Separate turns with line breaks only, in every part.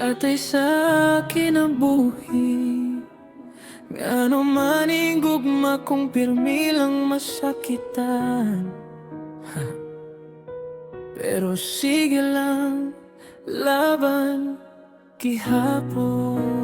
Atay sa kinabuhi ngano man igugma kung pirmi lang masakitan. Pero sige lang, laban gihapon.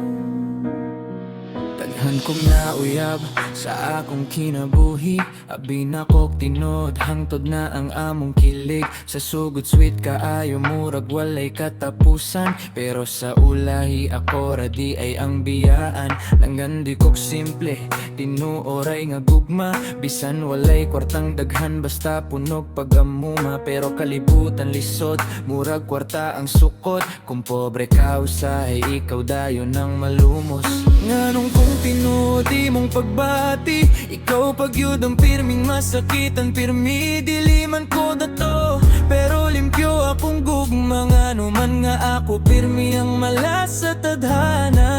Daghan kong nauyab sa akong kinabuhi, abi na kog tinod, hangtod na ang among kilig. Sa sugod sweet kaayo murag walay katapusan, pero sa ulahi ako radi ay ang biyaan. Nangandi kog simple, tinuoray nga gugma, bisan walay kwartang daghan basta punog pagamuma. Pero kalibutan lisod, murag kwarta ang sukot, kung pobre ka usahay ikaw dayon ang malumos. Nganong kung tinuod imong pagbati, ikaw pagyud ang pirming masakitan. Pirmi dili man ko dato, pero limpyo akong gugma. Ngano man nga ako pirmi ang malas sa tadhana.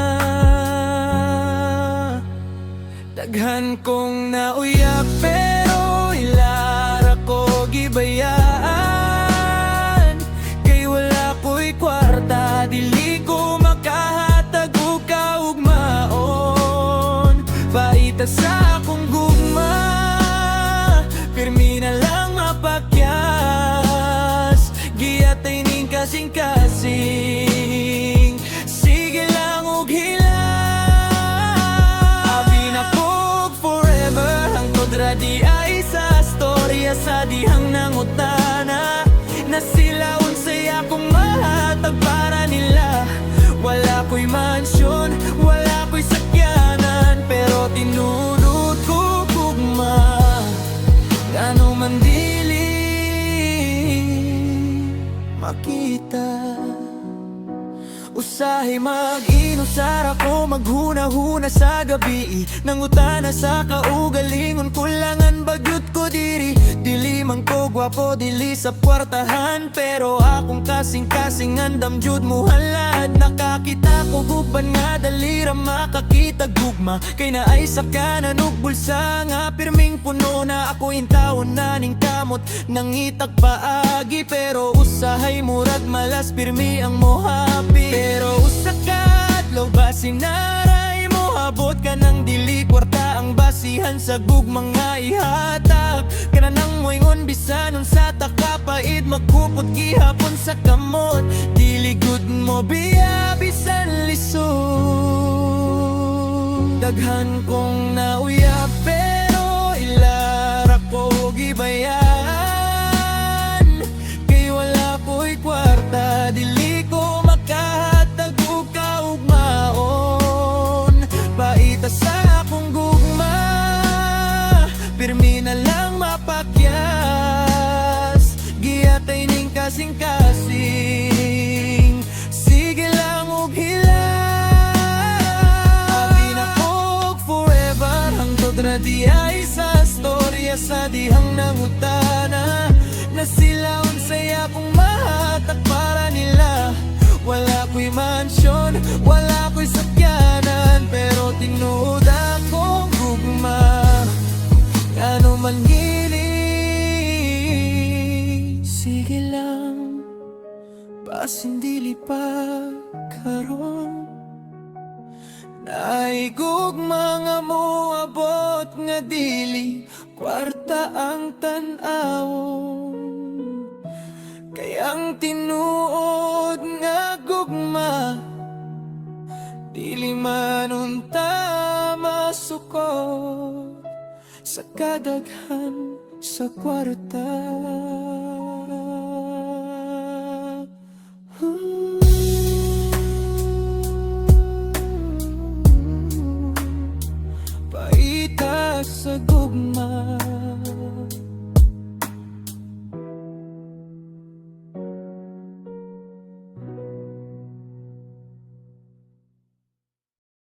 Daghan kong nauyab pero ilara ko gibayaan. Kay wala ko'y kwarta, dili ko makahatag og kaugmaon. Paita sa akong gugma, pirmi na lang mapakyas. Giyatay ning kasing-kasing, sige lang og di ay sa storya sa dihang nangutana. Na sila unsay akong mahatag para nila. Wala ko'y mansyon, wala ko'y sakyanan, pero tinunod ko gugma. Ngano man dili makita, usahay mag-inusara ko, maghuna-huna sa gabi. Nangutana sa kaugalingon, kulangan bagyot ko diri. Dili man ko gwapo, dili sa kwartahan, pero akong kasing-kasing andam jud mo halad. Nakakita ko guban nga dalira makakita gugma. Kay naay sa kanan ug bulsa nga pirming puno na. Ako intawon na ning kamot nangitag paagi, pero usahay murag malas pirmi ang mohapi. Pero usakad law basin naray mo, abot ka ng dili kwarta ang basihan sa gugmang nga ihatag. Kana nang moingon bisan sa takapait, magkupot gihapon sa kamot. Dili gud mo biya bisan lisod. Daghan kong nauyab pero ilara ko gibayaan. Kay wala ko'y kwarta, dili ko makahatag og kaugmaon. Paita sa akong gugma, pirmi na lang mapakyas. Giyatay ning kasing-kasing, sige lang og abi na kog forever. Hangtod na di ay sa storya sa dihang nangutana. Na sila unsay akong mahatag para nila. Wala ko'y mansyon, wala ko'y sakyanan, pero tinuod akong gugma. Ano man gini, sige lang, basin dili pa karon. Naigugma nga mo abot nga dili kwarta ang tan-awon. Kayang tinuod nga gugma, dili man unta masukot sa kadaghan sa kwarta.